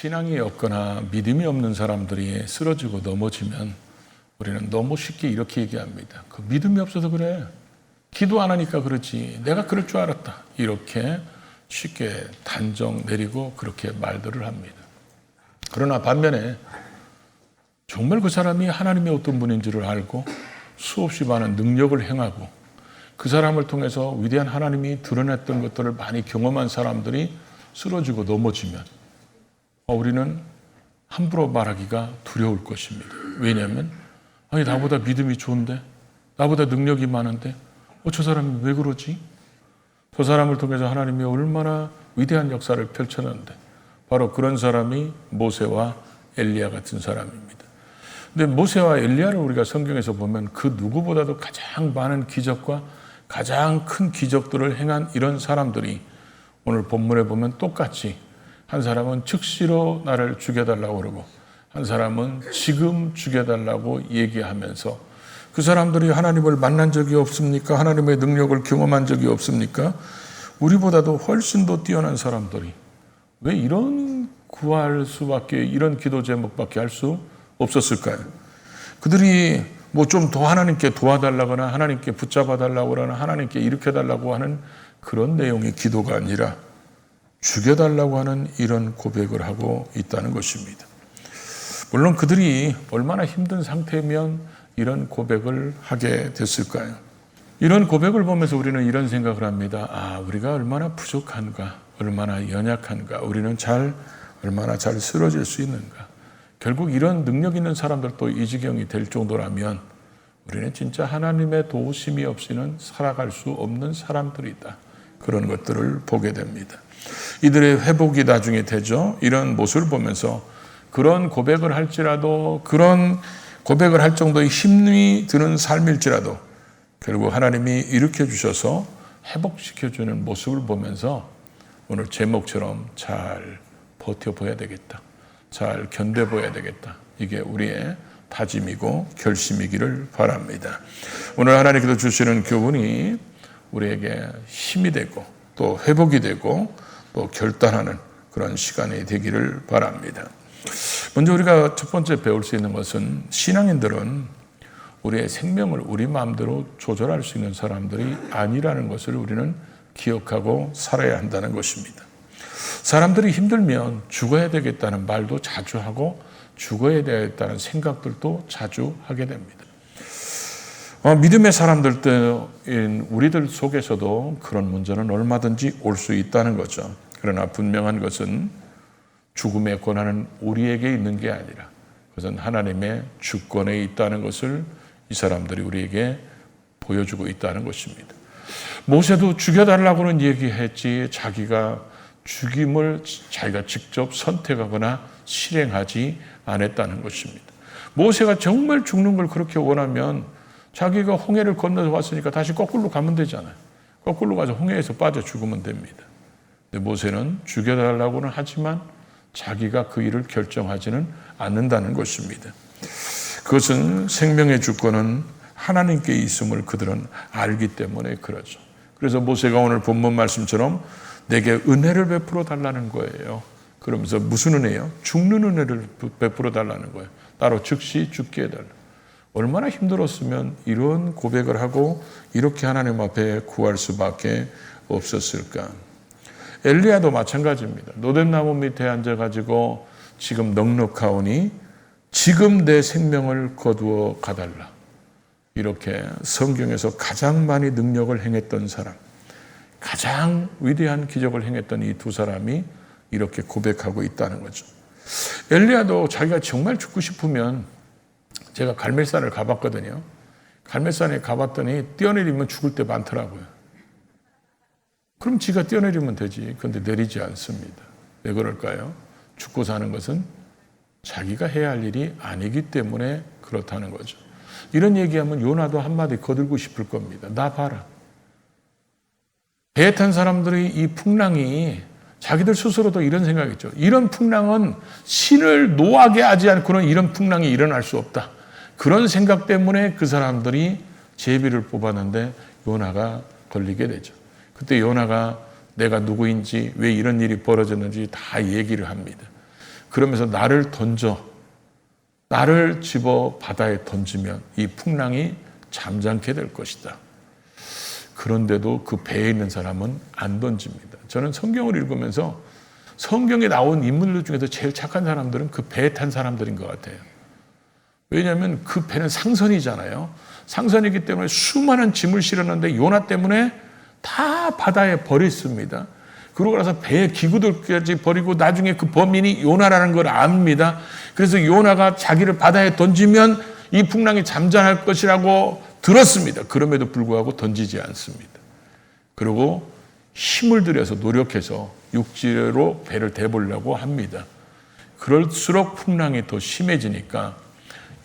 신앙이 없거나 믿음이 없는 사람들이 쓰러지고 넘어지면 우리는 너무 쉽게 이렇게 얘기합니다. 그 믿음이 없어서 그래. 기도 안 하니까 그렇지. 내가 그럴 줄 알았다. 이렇게 쉽게 단정 내리고 그렇게 말들을 합니다. 그러나 반면에 정말 그 사람이 하나님의 어떤 분인지를 알고 수없이 많은 능력을 행하고 그 사람을 통해서 위대한 하나님이 드러냈던 것들을 많이 경험한 사람들이 쓰러지고 넘어지면 우리는 함부로 말하기가 두려울 것입니다. 왜냐하면 아니 나보다 믿음이 좋은데 나보다 능력이 많은데 저 사람이 왜 그러지? 저 사람을 통해서 하나님이 얼마나 위대한 역사를 펼쳤는데 바로 그런 사람이 모세와 엘리야 같은 사람입니다. 근데 모세와 엘리야를 우리가 성경에서 보면 그 누구보다도 가장 많은 기적과 가장 큰 기적들을 행한 이런 사람들이 오늘 본문에 보면 똑같이 한 사람은 즉시로 나를 죽여달라고 그러고 한 사람은 지금 죽여달라고 얘기하면서 그 사람들이 하나님을 만난 적이 없습니까? 하나님의 능력을 경험한 적이 없습니까? 우리보다도 훨씬 더 뛰어난 사람들이 왜 이런 구할 수밖에 이런 기도 제목밖에 할 수 없었을까요? 그들이 뭐 좀 더 하나님께 도와달라거나 하나님께 붙잡아달라고 하거나 하나님께 일으켜달라고 하는 그런 내용의 기도가 아니라 죽여달라고 하는 이런 고백을 하고 있다는 것입니다. 물론 그들이 얼마나 힘든 상태면 이런 고백을 하게 됐을까요? 이런 고백을 보면서 우리는 이런 생각을 합니다. 우리가 얼마나 부족한가, 얼마나 연약한가, 우리는 얼마나 잘 쓰러질 수 있는가. 결국 이런 능력 있는 사람들도 이 지경이 될 정도라면 우리는 진짜 하나님의 도우심이 없이는 살아갈 수 없는 사람들이다. 그런 것들을 보게 됩니다. 이들의 회복이 나중에 되죠. 이런 모습을 보면서 그런 고백을 할지라도 그런 고백을 할 정도의 힘이 드는 삶일지라도 결국 하나님이 일으켜 주셔서 회복시켜주는 모습을 보면서 오늘 제목처럼 잘 버텨봐야 되겠다. 잘 견뎌봐야 되겠다. 이게 우리의 다짐이고 결심이기를 바랍니다. 오늘 하나님께서 주시는 교훈이 우리에게 힘이 되고 또 회복이 되고 또 결단하는 그런 시간이 되기를 바랍니다. 먼저 우리가 첫 번째 배울 수 있는 것은 신앙인들은 우리의 생명을 우리 마음대로 조절할 수 있는 사람들이 아니라는 것을 우리는 기억하고 살아야 한다는 것입니다. 사람들이 힘들면 죽어야 되겠다는 말도 자주 하고 죽어야 되겠다는 생각들도 자주 하게 됩니다. 믿음의 사람들인 우리들 속에서도 그런 문제는 얼마든지 올 수 있다는 거죠. 그러나 분명한 것은 죽음의 권한은 우리에게 있는 게 아니라 그것은 하나님의 주권에 있다는 것을 이 사람들이 우리에게 보여주고 있다는 것입니다. 모세도 죽여달라고는 얘기했지 자기가 죽임을 자기가 직접 선택하거나 실행하지 않았다는 것입니다. 모세가 정말 죽는 걸 그렇게 원하면 자기가 홍해를 건너서 왔으니까 다시 거꾸로 가면 되잖아요. 거꾸로 가서 홍해에서 빠져 죽으면 됩니다. 근데 모세는 죽여달라고는 하지만 자기가 그 일을 결정하지는 않는다는 것입니다. 그것은 생명의 주권은 하나님께 있음을 그들은 알기 때문에 그러죠. 그래서 모세가 오늘 본문 말씀처럼 내게 은혜를 베풀어 달라는 거예요. 그러면서 무슨 은혜요? 죽는 은혜를 베풀어 달라는 거예요. 따로 즉시 죽게 해달라. 얼마나 힘들었으면 이런 고백을 하고 이렇게 하나님 앞에 구할 수밖에 없었을까. 엘리야도 마찬가지입니다. 노뎀나무 밑에 앉아가지고 지금 넉넉하오니 지금 내 생명을 거두어 가달라. 이렇게 성경에서 가장 많이 능력을 행했던 사람, 가장 위대한 기적을 행했던 이 두 사람이 이렇게 고백하고 있다는 거죠. 엘리야도 자기가 정말 죽고 싶으면 제가 갈멜산을 가봤거든요. 갈멜산에 가봤더니 뛰어내리면 죽을 때 많더라고요. 그럼 지가 뛰어내리면 되지. 그런데 내리지 않습니다. 왜 그럴까요? 죽고 사는 것은 자기가 해야 할 일이 아니기 때문에 그렇다는 거죠. 이런 얘기하면 요나도 한마디 거들고 싶을 겁니다. 나 봐라. 배에 탄 사람들의 이 풍랑이 자기들 스스로도 이런 생각이죠. 이런 풍랑은 신을 노하게 하지 않고는 이런 풍랑이 일어날 수 없다. 그런 생각 때문에 그 사람들이 제비를 뽑았는데 요나가 걸리게 되죠. 그때 요나가 내가 누구인지 왜 이런 일이 벌어졌는지 다 얘기를 합니다. 그러면서 나를 집어 바다에 던지면 이 풍랑이 잠잠게 될 것이다. 그런데도 그 배에 있는 사람은 안 던집니다. 저는 성경을 읽으면서 성경에 나온 인물들 중에서 제일 착한 사람들은 그 배에 탄 사람들인 것 같아요. 왜냐하면 그 배는 상선이잖아요. 상선이기 때문에 수많은 짐을 실었는데 요나 때문에 다 바다에 버렸습니다. 그러고 나서 배의 기구들까지 버리고 나중에 그 범인이 요나라는 걸 압니다. 그래서 요나가 자기를 바다에 던지면 이 풍랑이 잠잠할 것이라고 들었습니다. 그럼에도 불구하고 던지지 않습니다. 그리고 힘을 들여서 노력해서 육지로 배를 대보려고 합니다. 그럴수록 풍랑이 더 심해지니까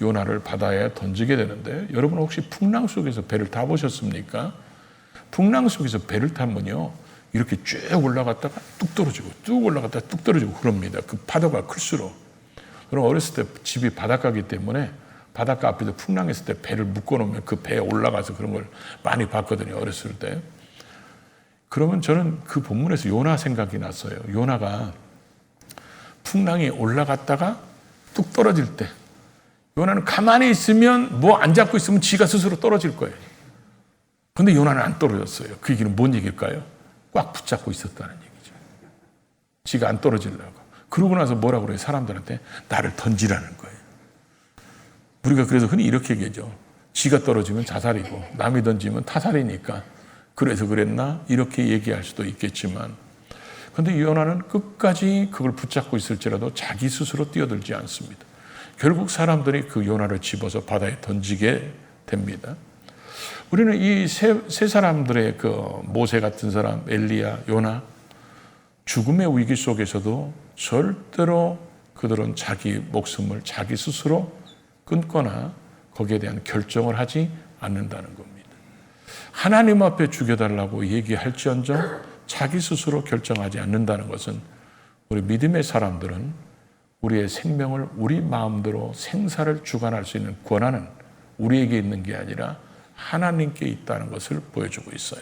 요나를 바다에 던지게 되는데, 여러분 혹시 풍랑 속에서 배를 타보셨습니까? 풍랑 속에서 배를 타면요, 이렇게 쭉 올라갔다가 뚝 떨어지고 뚝 올라갔다가 뚝 떨어지고 그럽니다. 그 파도가 클수록. 그럼 어렸을 때 집이 바닷가이기 때문에 바닷가 앞에서 풍랑했을 때 배를 묶어놓으면 그 배에 올라가서 그런 걸 많이 봤거든요, 어렸을 때. 그러면 저는 그 본문에서 요나 생각이 났어요. 요나가 풍랑이 올라갔다가 뚝 떨어질 때, 요나는 가만히 있으면 뭐 안 잡고 있으면 지가 스스로 떨어질 거예요. 근데 요나는 안 떨어졌어요. 그 얘기는 뭔 얘기일까요? 꽉 붙잡고 있었다는 얘기죠. 지가 안 떨어지려고. 그러고 나서 뭐라고 그래요? 사람들한테 나를 던지라는 거예요. 우리가 그래서 흔히 이렇게 얘기하죠. 지가 떨어지면 자살이고 남이 던지면 타살이니까 그래서 그랬나? 이렇게 얘기할 수도 있겠지만, 그런데 요나는 끝까지 그걸 붙잡고 있을지라도 자기 스스로 뛰어들지 않습니다. 결국 사람들이 그 요나를 집어서 바다에 던지게 됩니다. 우리는 이 세 사람들의 그 모세 같은 사람, 엘리야, 요나, 죽음의 위기 속에서도 절대로 그들은 자기 목숨을 자기 스스로 끊거나 거기에 대한 결정을 하지 않는다는 겁니다. 하나님 앞에 죽여달라고 얘기할지언정 자기 스스로 결정하지 않는다는 것은, 우리 믿음의 사람들은 우리의 생명을 우리 마음대로 생사를 주관할 수 있는 권한은 우리에게 있는 게 아니라 하나님께 있다는 것을 보여주고 있어요.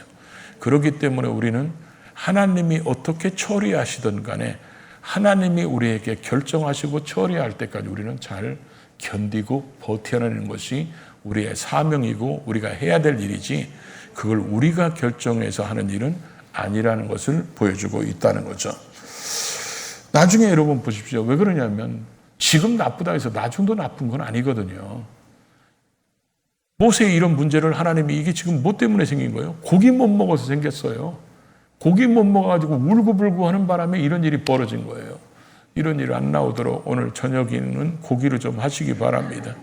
그렇기 때문에 우리는 하나님이 어떻게 처리하시든 간에 하나님이 우리에게 결정하시고 처리할 때까지 우리는 잘 견디고 버텨내는 것이 우리의 사명이고 우리가 해야 될 일이지, 그걸 우리가 결정해서 하는 일은 아니라는 것을 보여주고 있다는 거죠. 나중에 여러분 보십시오. 왜 그러냐면 지금 나쁘다 해서 나중도 나쁜 건 아니거든요. 모세의 이런 문제를 하나님이 이게 지금 뭐 때문에 생긴 거예요? 고기 못 먹어서 생겼어요. 고기 못 먹어가지고 울고불고 하는 바람에 이런 일이 벌어진 거예요. 이런 일 안 나오도록 오늘 저녁에는 고기를 좀 하시기 바랍니다.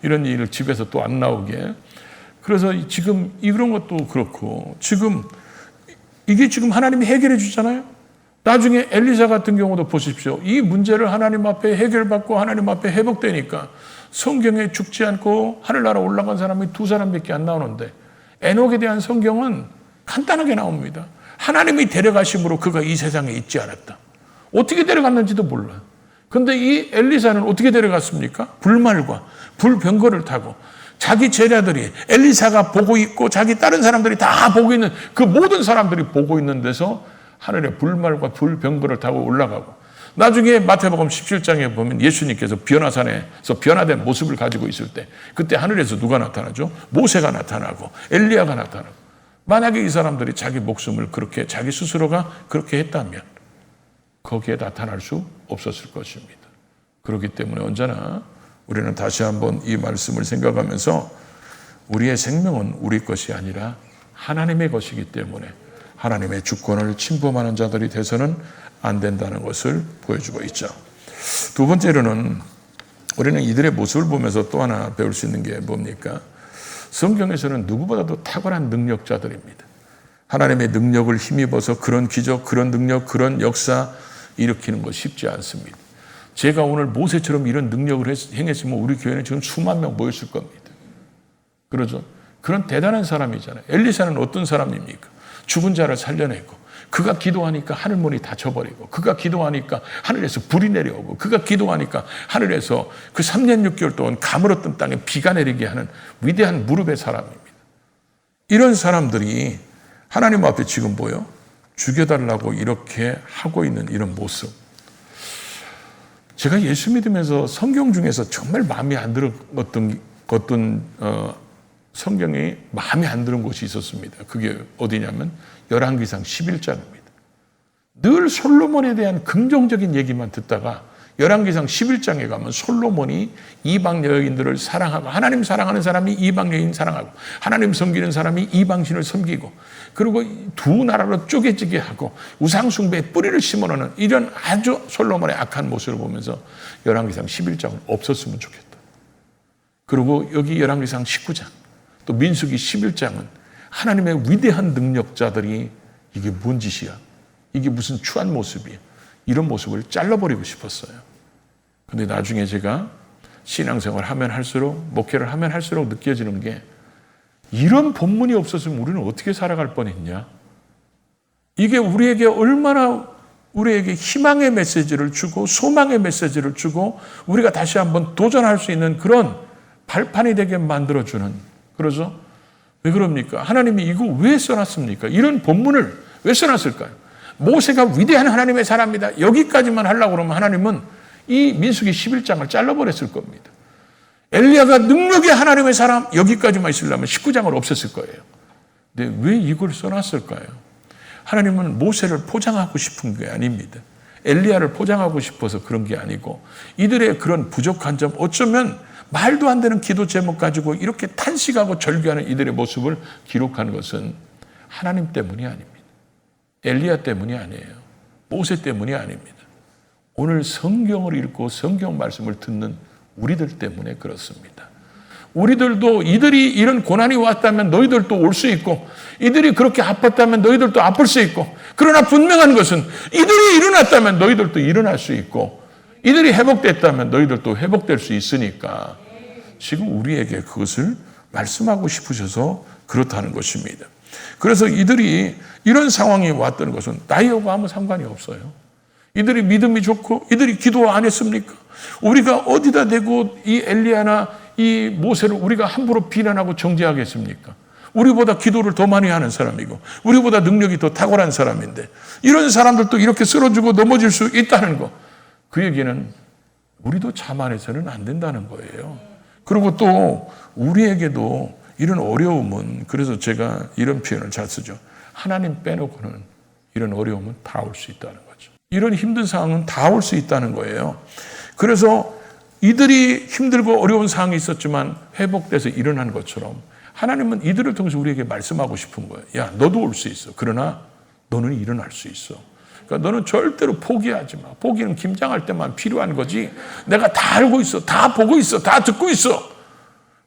이런 일 집에서 또 안 나오게. 그래서 지금 이런 것도 그렇고, 지금 이게 지금 하나님이 해결해 주잖아요. 나중에 엘리사 같은 경우도 보십시오. 이 문제를 하나님 앞에 해결받고 하나님 앞에 회복되니까 성경에 죽지 않고 하늘나라 올라간 사람이 2사람밖에 안 나오는데, 에녹에 대한 성경은 간단하게 나옵니다. 하나님이 데려가심으로 그가 이 세상에 있지 않았다. 어떻게 데려갔는지도 몰라요. 그런데 이 엘리사는 어떻게 데려갔습니까? 불말과 불병거를 타고 자기 제자들이, 엘리사가 보고 있고 자기 다른 사람들이 다 보고 있는, 그 모든 사람들이 보고 있는 데서 하늘에 불말과 불병거를 타고 올라가고, 나중에 마태복음 17장에 보면 예수님께서 변화산에서 변화된 모습을 가지고 있을 때, 그때 하늘에서 누가 나타나죠? 모세가 나타나고 엘리야가 나타나고. 만약에 이 사람들이 자기 목숨을 그렇게 자기 스스로가 그렇게 했다면 거기에 나타날 수 없었을 것입니다. 그렇기 때문에 언제나 우리는 다시 한번 이 말씀을 생각하면서 우리의 생명은 우리 것이 아니라 하나님의 것이기 때문에 하나님의 주권을 침범하는 자들이 돼서는 안 된다는 것을 보여주고 있죠. 두 번째로는 우리는 이들의 모습을 보면서 또 하나 배울 수 있는 게 뭡니까? 성경에서는 누구보다도 탁월한 능력자들입니다. 하나님의 능력을 힘입어서 그런 기적, 그런 능력, 그런 역사 일으키는 거 쉽지 않습니다. 제가 오늘 모세처럼 이런 능력을 행했으면 우리 교회는 지금 수만 명 모였을 겁니다. 그러죠? 그런 대단한 사람이잖아요. 엘리사는 어떤 사람입니까? 죽은 자를 살려내고, 그가 기도하니까 하늘문이 닫혀버리고, 그가 기도하니까 하늘에서 불이 내려오고, 그가 기도하니까 하늘에서 그 3년 6개월 동안 가물었던 땅에 비가 내리게 하는 위대한 무릎의 사람입니다. 이런 사람들이 하나님 앞에 지금 죽여달라고 이렇게 하고 있는 이런 모습. 제가 예수 믿으면서 성경 중에서 정말 마음에 안 들었던 성경이 마음에 안 드는 곳이 있었습니다. 그게 어디냐면 열왕기상 11장입니다. 늘 솔로몬에 대한 긍정적인 얘기만 듣다가 열왕기상 11장에 가면 솔로몬이 이방 여인들을 사랑하고, 하나님 사랑하는 사람이 이방 여인 사랑하고, 하나님 섬기는 사람이 이방신을 섬기고, 그리고 두 나라로 쪼개지게 하고 우상 숭배에 뿌리를 심어놓는 이런 아주 솔로몬의 악한 모습을 보면서 열왕기상 11장은 없었으면 좋겠다. 그리고 여기 열왕기상 19장 또 민수기 11장은 하나님의 위대한 능력자들이 이게 뭔 짓이야? 이게 무슨 추한 모습이야? 이런 모습을 잘라버리고 싶었어요. 근데 나중에 제가 신앙생활 하면 할수록, 목회를 하면 할수록 느껴지는 게, 이런 본문이 없었으면 우리는 어떻게 살아갈 뻔했냐? 이게 우리에게 얼마나 우리에게 희망의 메시지를 주고 소망의 메시지를 주고 우리가 다시 한번 도전할 수 있는 그런 발판이 되게 만들어주는, 그러죠? 왜 그럽니까? 하나님이 이거 왜 써놨습니까? 이런 본문을 왜 써놨을까요? 모세가 위대한 하나님의 사람이다, 여기까지만 하려고 그러면 하나님은 이 민수기 11장을 잘라버렸을 겁니다. 엘리야가 능력의 하나님의 사람, 여기까지만 있으려면 19장을 없앴을 거예요. 근데 왜 이걸 써놨을까요? 하나님은 모세를 포장하고 싶은 게 아닙니다. 엘리야를 포장하고 싶어서 그런 게 아니고, 이들의 그런 부족한 점, 어쩌면 말도 안 되는 기도 제목 가지고 이렇게 탄식하고 절규하는 이들의 모습을 기록하는 것은 하나님 때문이 아닙니다. 엘리야 때문이 아니에요. 모세 때문이 아닙니다. 오늘 성경을 읽고 성경 말씀을 듣는 우리들 때문에 그렇습니다. 우리들도 이들이 이런 고난이 왔다면 너희들도 올 수 있고, 이들이 그렇게 아팠다면 너희들도 아플 수 있고, 그러나 분명한 것은 이들이 일어났다면 너희들도 일어날 수 있고, 이들이 회복됐다면 너희들도 회복될 수 있으니까 지금 우리에게 그것을 말씀하고 싶으셔서 그렇다는 것입니다. 그래서 이들이 이런 상황이 왔다는 것은 나이하고 아무 상관이 없어요. 이들이 믿음이 좋고 이들이 기도 안 했습니까? 우리가 어디다 대고 이 엘리야나 이 모세를 우리가 함부로 비난하고 정죄하겠습니까? 우리보다 기도를 더 많이 하는 사람이고 우리보다 능력이 더 탁월한 사람인데, 이런 사람들도 이렇게 쓰러지고 넘어질 수 있다는 거, 그 얘기는 우리도 자만해서는 안 된다는 거예요. 그리고 또 우리에게도 이런 어려움은, 그래서 제가 이런 표현을 잘 쓰죠. 하나님 빼놓고는 이런 어려움은 다 올 수 있다는 거죠. 이런 힘든 상황은 다 올 수 있다는 거예요. 그래서 이들이 힘들고 어려운 상황이 있었지만 회복돼서 일어난 것처럼 하나님은 이들을 통해서 우리에게 말씀하고 싶은 거예요. 야, 너도 올 수 있어. 그러나 너는 일어날 수 있어. 그러니까 너는 절대로 포기하지 마. 포기는 김장할 때만 필요한 거지. 내가 다 알고 있어. 다 보고 있어. 다 듣고 있어.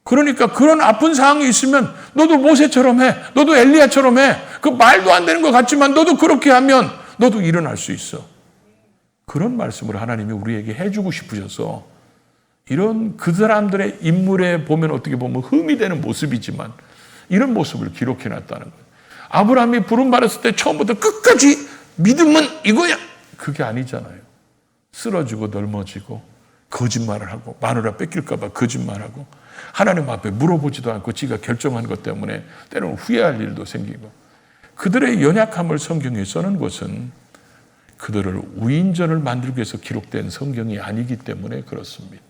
그러니까 그런 아픈 상황이 있으면 너도 모세처럼 해. 너도 엘리야처럼 해. 그 말도 안 되는 것 같지만 너도 그렇게 하면 너도 일어날 수 있어. 그런 말씀을 하나님이 우리에게 해주고 싶으셔서 이런 그 사람들의 인물에 보면 어떻게 보면 흠이 되는 모습이지만 이런 모습을 기록해놨다는 거예요. 아브라함이 부름받았을 때 처음부터 끝까지 믿음은 이거야, 그게 아니잖아요. 쓰러지고 넘어지고 거짓말을 하고 마누라 뺏길까 봐 거짓말하고 하나님 앞에 물어보지도 않고 지가 결정한 것 때문에 때로는 후회할 일도 생기고, 그들의 연약함을 성경에 써는 것은 그들을 우인전을 만들기 위해서 기록된 성경이 아니기 때문에 그렇습니다.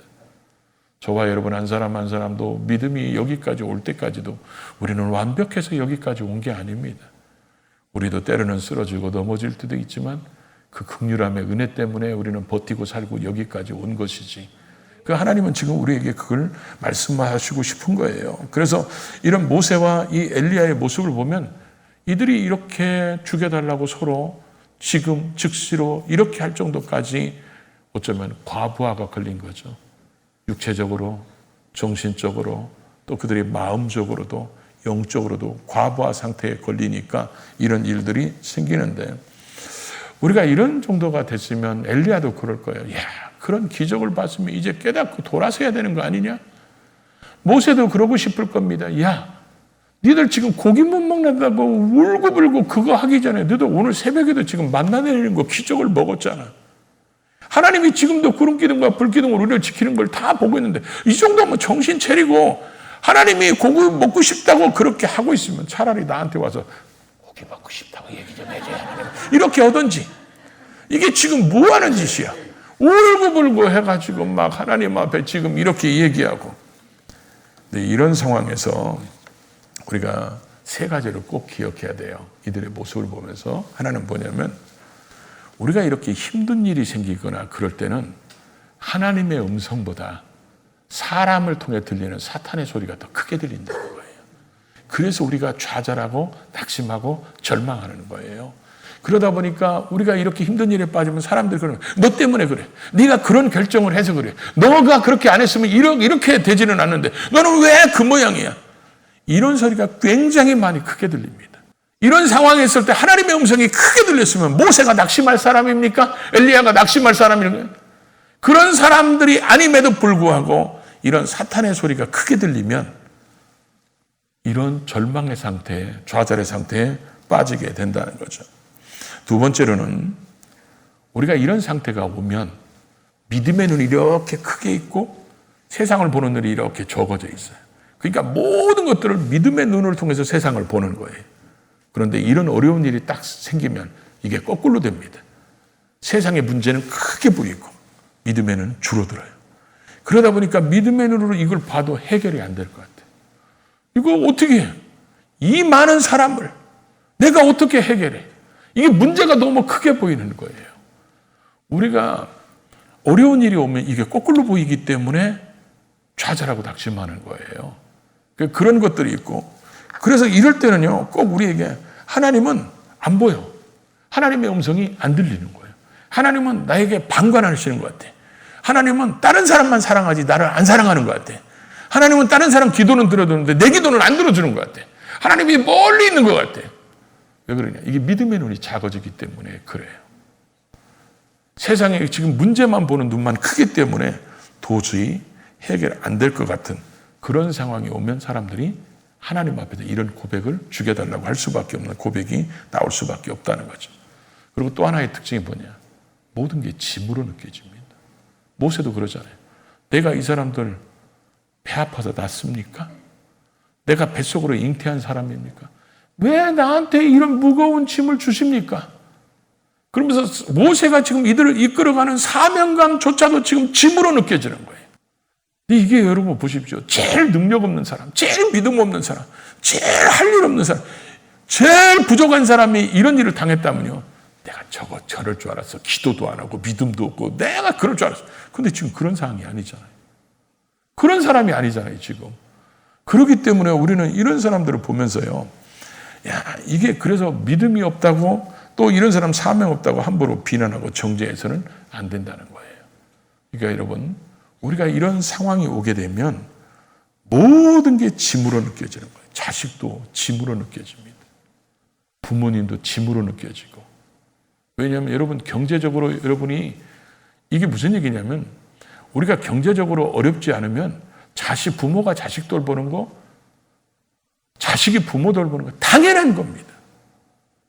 저와 여러분 한 사람 한 사람도 믿음이 여기까지 올 때까지도 우리는 완벽해서 여기까지 온 게 아닙니다. 우리도 때로는 쓰러지고 넘어질 때도 있지만 그 긍휼함의 은혜 때문에 우리는 버티고 살고 여기까지 온 것이지, 그 하나님은 지금 우리에게 그걸 말씀하시고 싶은 거예요. 그래서 이런 모세와 이 엘리야의 모습을 보면 이들이 이렇게 죽여달라고 서로 지금 즉시로 이렇게 할 정도까지 어쩌면 과부하가 걸린 거죠. 육체적으로, 정신적으로, 또 그들의 마음적으로도 영적으로도 과부하 상태에 걸리니까 이런 일들이 생기는데, 우리가 이런 정도가 됐으면 엘리야도 그럴 거예요. 야, 그런 기적을 봤으면 이제 깨닫고 돌아서야 되는 거 아니냐? 모세도 그러고 싶을 겁니다. 야, 니들 지금 고기 못 먹는다고 울고불고 그거 하기 전에 너도 오늘 새벽에도 지금 만나 내리는 거 기적을 먹었잖아. 하나님이 지금도 구름 기둥과 불 기둥으로 우리를 지키는 걸 다 보고 있는데 이 정도면 정신 차리고 하나님이 고기 먹고 싶다고 그렇게 하고 있으면 차라리 나한테 와서 고기 먹고 싶다고 얘기 좀 해줘야 하나님, 이렇게 하든지. 이게 지금 뭐 하는 짓이야? 울고불고 해가지고 막 하나님 앞에 지금 이렇게 얘기하고. 근데 이런 상황에서 우리가 세 가지를 꼭 기억해야 돼요. 이들의 모습을 보면서. 하나는 뭐냐면, 우리가 이렇게 힘든 일이 생기거나 그럴 때는 하나님의 음성보다 사람을 통해 들리는 사탄의 소리가 더 크게 들린다는 거예요. 그래서 우리가 좌절하고 낙심하고 절망하는 거예요. 그러다 보니까 우리가 이렇게 힘든 일에 빠지면 사람들이 그러는 거예요. 너 때문에 그래. 네가 그런 결정을 해서 그래. 너가 그렇게 안 했으면 이렇게 되지는 않는데 너는 왜 그 모양이야? 이런 소리가 굉장히 많이 크게 들립니다. 이런 상황에 있을 때 하나님의 음성이 크게 들렸으면 모세가 낙심할 사람입니까? 엘리야가 낙심할 사람입니까? 그런 사람들이 아님에도 불구하고 이런 사탄의 소리가 크게 들리면 이런 절망의 상태에, 좌절의 상태에 빠지게 된다는 거죠. 두 번째로는 우리가 이런 상태가 오면 믿음의 눈이 이렇게 크게 있고 세상을 보는 눈이 이렇게 적어져 있어요. 그러니까 모든 것들을 믿음의 눈을 통해서 세상을 보는 거예요. 그런데 이런 어려운 일이 딱 생기면 이게 거꾸로 됩니다. 세상의 문제는 크게 보이고 믿음의 눈은 줄어들어요. 그러다 보니까 믿음의 눈으로 이걸 봐도 해결이 안 될 것 같아요. 이거 어떻게 해? 이 많은 사람을 내가 어떻게 해결해? 이게 문제가 너무 크게 보이는 거예요. 우리가 어려운 일이 오면 이게 거꾸로 보이기 때문에 좌절하고 낙심하는 거예요. 그런 것들이 있고, 그래서 이럴 때는요, 꼭 우리에게 하나님은 안 보여. 하나님의 음성이 안 들리는 거예요. 하나님은 나에게 방관하시는 것 같아. 하나님은 다른 사람만 사랑하지 나를 안 사랑하는 것 같아. 하나님은 다른 사람 기도는 들어주는데 내 기도는 안 들어주는 것 같아. 하나님이 멀리 있는 것 같아. 왜 그러냐? 이게 믿음의 눈이 작아지기 때문에 그래요. 세상에 지금 문제만 보는 눈만 크기 때문에 도저히 해결 안 될 것 같은 그런 상황이 오면 사람들이 하나님 앞에서 이런 고백을 죽여달라고 할 수밖에 없는 고백이 나올 수밖에 없다는 거죠. 그리고 또 하나의 특징이 뭐냐? 모든 게 짐으로 느껴집니다. 모세도 그러잖아요. 내가 이 사람들 배 아파서 낳습니까? 내가 뱃속으로 잉태한 사람입니까? 왜 나한테 이런 무거운 짐을 주십니까? 그러면서 모세가 지금 이들을 이끌어가는 사명감조차도 지금 짐으로 느껴지는 거예요. 이게 여러분 보십시오. 제일 능력 없는 사람, 제일 믿음 없는 사람, 제일 할 일 없는 사람, 제일 부족한 사람이 이런 일을 당했다면요. 내가 저럴 줄 알았어. 기도도 안 하고 믿음도 없고 내가 그럴 줄 알았어. 근데 지금 그런 상황이 아니잖아요. 그런 사람이 아니잖아요, 지금. 그렇기 때문에 우리는 이런 사람들을 보면서요. 야, 이게 그래서 믿음이 없다고 또 이런 사람 사명 없다고 함부로 비난하고 정죄해서는 안 된다는 거예요. 그러니까 여러분, 우리가 이런 상황이 오게 되면 모든 게 짐으로 느껴지는 거예요. 자식도 짐으로 느껴집니다. 부모님도 짐으로 느껴지고. 왜냐하면 여러분 경제적으로 여러분이 이게 무슨 얘기냐면 우리가 경제적으로 어렵지 않으면 부모가 자식 돌보는 거, 자식이 부모 돌보는 거 당연한 겁니다.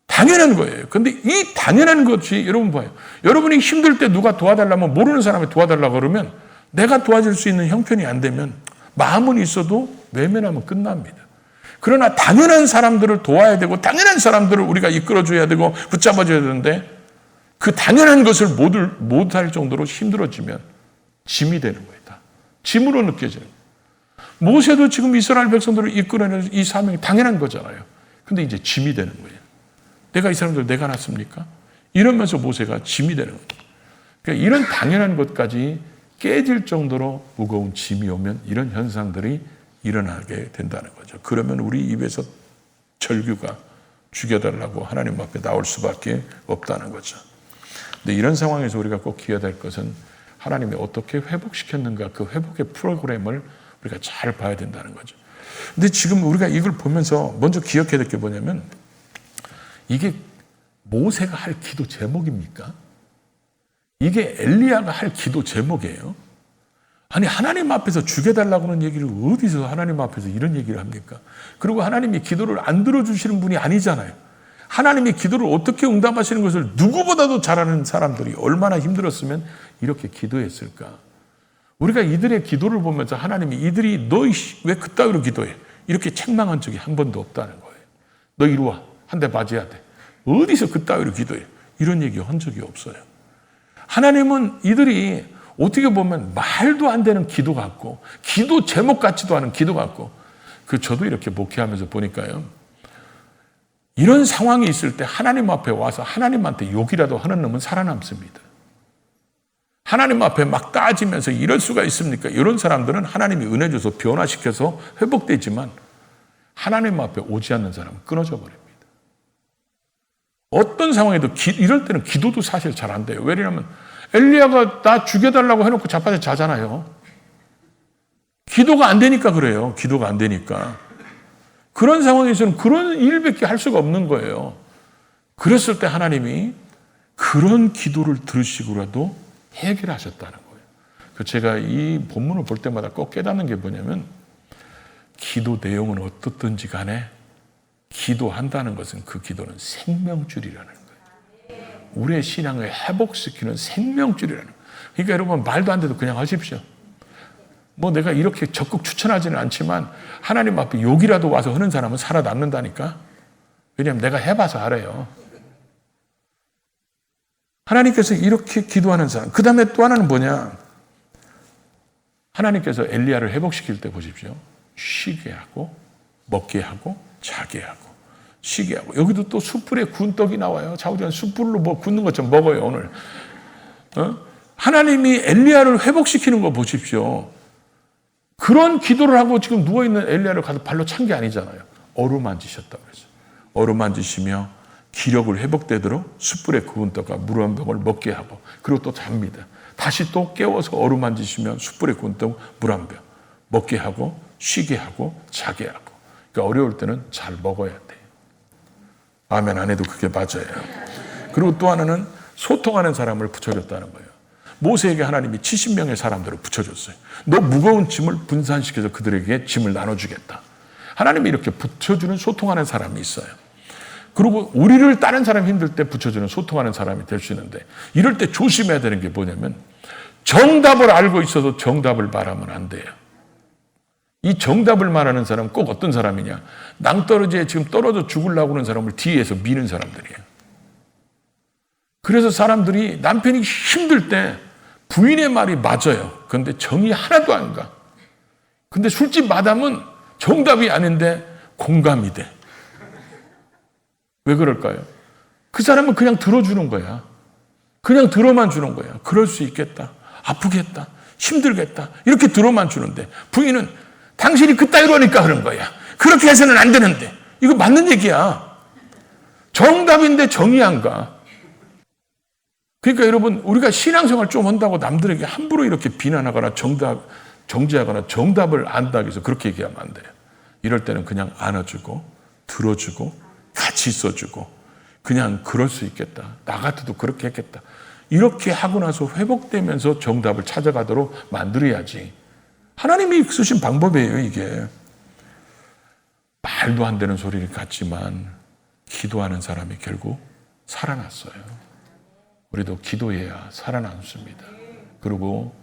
당연한 거예요. 그런데 이 당연한 것이 여러분 봐요. 여러분이 힘들 때 누가 도와달라면 모르는 사람이 도와달라고 그러면 내가 도와줄 수 있는 형편이 안 되면 마음은 있어도 외면하면 끝납니다. 그러나 당연한 사람들을 도와야 되고 당연한 사람들을 우리가 이끌어줘야 되고 붙잡아줘야 되는데 그 당연한 것을 못할 정도로 힘들어지면 짐이 되는 거예요. 다. 짐으로 느껴지는 거예요. 모세도 지금 이스라엘 백성들을 이끌어내는 이 사명이 당연한 거잖아요. 근데 이제 짐이 되는 거예요. 내가 이 사람들 내가 낳습니까? 이러면서 모세가 짐이 되는 거예요. 그러니까 이런 당연한 것까지 깨질 정도로 무거운 짐이 오면 이런 현상들이 일어나게 된다는 거죠. 그러면 우리 입에서 절규가 죽여달라고 하나님 앞에 나올 수밖에 없다는 거죠. 근데 이런 상황에서 우리가 꼭 기여야 될 것은 하나님이 어떻게 회복시켰는가 그 회복의 프로그램을 우리가 잘 봐야 된다는 거죠. 근데 지금 우리가 이걸 보면서 먼저 기억해야 될 게 뭐냐면 이게 모세가 할 기도 제목입니까? 이게 엘리야가 할 기도 제목이에요? 아니 하나님 앞에서 죽여달라고 하는 얘기를 어디서 하나님 앞에서 이런 얘기를 합니까? 그리고 하나님이 기도를 안 들어주시는 분이 아니잖아요. 하나님이 기도를 어떻게 응답하시는 것을 누구보다도 잘 아는 사람들이 얼마나 힘들었으면 이렇게 기도했을까? 우리가 이들의 기도를 보면서 하나님이 이들이 너 왜 그따위로 기도해? 이렇게 책망한 적이 한 번도 없다는 거예요. 너 이리 와. 한 대 맞아야 돼. 어디서 그따위로 기도해? 이런 얘기 한 적이 없어요. 하나님은 이들이 어떻게 보면 말도 안 되는 기도 같고 기도 제목 같지도 않은 기도 같고 저도 이렇게 목회하면서 보니까요. 이런 상황이 있을 때 하나님 앞에 와서 하나님한테 욕이라도 하는 놈은 살아남습니다. 하나님 앞에 막 따지면서 이럴 수가 있습니까? 이런 사람들은 하나님이 은혜 줘서 변화시켜서 회복되지만 하나님 앞에 오지 않는 사람은 끊어져 버립니다. 어떤 상황에도 이럴 때는 기도도 사실 잘 안 돼요. 왜냐하면 엘리야가 나 죽여달라고 해놓고 자빠져 자잖아요. 기도가 안 되니까 그래요. 기도가 안 되니까. 그런 상황에서는 그런 일밖에 할 수가 없는 거예요. 그랬을 때 하나님이 그런 기도를 들으시고라도 해결하셨다는 거예요. 제가 이 본문을 볼 때마다 꼭 깨닫는 게 뭐냐면 기도 내용은 어떻든지 간에 기도한다는 것은 그 기도는 생명줄이라는 거예요. 우리의 신앙을 회복시키는 생명줄이라는 거예요. 그러니까 여러분 말도 안 돼도 그냥 하십시오. 내가 이렇게 적극 추천하지는 않지만 하나님 앞에 욕이라도 와서 하는 사람은 살아남는다니까. 왜냐하면 내가 해봐서 알아요. 하나님께서 이렇게 기도하는 사람. 그 다음에 또 하나는 뭐냐. 하나님께서 엘리야를 회복시킬 때 보십시오. 쉬게 하고 먹게 하고 자게 하고 쉬게 하고. 여기도 또 숯불에 구운 떡이 나와요. 자우지간 숯불로 굽는 것처럼 먹어요 오늘. 하나님이 엘리야를 회복시키는 거 보십시오. 그런 기도를 하고 지금 누워있는 엘리야를 가서 발로 찬 게 아니잖아요. 어루만지셨다고 그랬어요. 어루만지시며 기력을 회복되도록 숯불에 구운 떡과 물 한 병을 먹게 하고 그리고 또 잡니다. 다시 또 깨워서 어루만지시면 숯불에 구운 떡, 물 한 병 먹게 하고 쉬게 하고 자게 하고. 그러니까 어려울 때는 잘 먹어야 돼요. 아멘 안 해도 그게 맞아요. 그리고 또 하나는 소통하는 사람을 붙여줬다는 거예요. 모세에게 하나님이 70명의 사람들을 붙여줬어요. 너 무거운 짐을 분산시켜서 그들에게 짐을 나눠주겠다. 하나님이 이렇게 붙여주는 소통하는 사람이 있어요. 그리고 우리를 다른 사람이 힘들 때 붙여주는 소통하는 사람이 될 수 있는데 이럴 때 조심해야 되는 게 뭐냐면 정답을 알고 있어도 정답을 말하면 안 돼요. 이 정답을 말하는 사람은 꼭 어떤 사람이냐. 낭떠러지에 지금 떨어져 죽으려고 하는 사람을 뒤에서 미는 사람들이에요. 그래서 사람들이 남편이 힘들 때 부인의 말이 맞아요. 그런데 정이 하나도 안 가. 근데 술집 마담은 정답이 아닌데 공감이 돼. 왜 그럴까요? 그 사람은 그냥 들어주는 거야. 그냥 들어만 주는 거야. 그럴 수 있겠다. 아프겠다. 힘들겠다. 이렇게 들어만 주는데 부인은 당신이 그따위로 하니까 그런 거야. 그렇게 해서는 안 되는데. 이거 맞는 얘기야. 정답인데 정이 안 가. 그러니까 여러분 우리가 신앙생활 좀 한다고 남들에게 함부로 이렇게 비난하거나 정죄하거나 정답을 안다고 해서 그렇게 얘기하면 안 돼요. 이럴 때는 그냥 안아주고 들어주고 같이 있어주고 그냥 그럴 수 있겠다. 나 같아도 그렇게 했겠다. 이렇게 하고 나서 회복되면서 정답을 찾아가도록 만들어야지. 하나님이 쓰신 방법이에요 이게. 말도 안 되는 소리를 같지만 기도하는 사람이 결국 살아났어요. 우리도 기도해야 살아남습니다. 그리고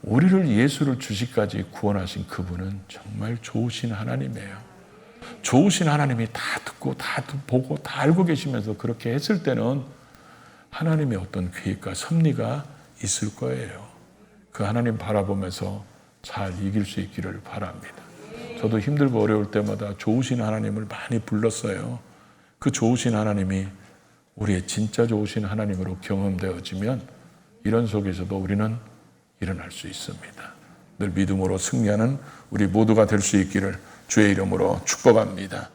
우리를 예수를 주시까지 구원하신 그분은 정말 좋으신 하나님이에요. 좋으신 하나님이 다 듣고 다 보고 다 알고 계시면서 그렇게 했을 때는 하나님의 어떤 계획과 섭리가 있을 거예요. 그 하나님 바라보면서 잘 이길 수 있기를 바랍니다. 저도 힘들고 어려울 때마다 좋으신 하나님을 많이 불렀어요. 그 좋으신 하나님이 우리의 진짜 좋으신 하나님으로 경험되어지면 이런 속에서도 우리는 일어날 수 있습니다. 늘 믿음으로 승리하는 우리 모두가 될 수 있기를 주의 이름으로 축복합니다.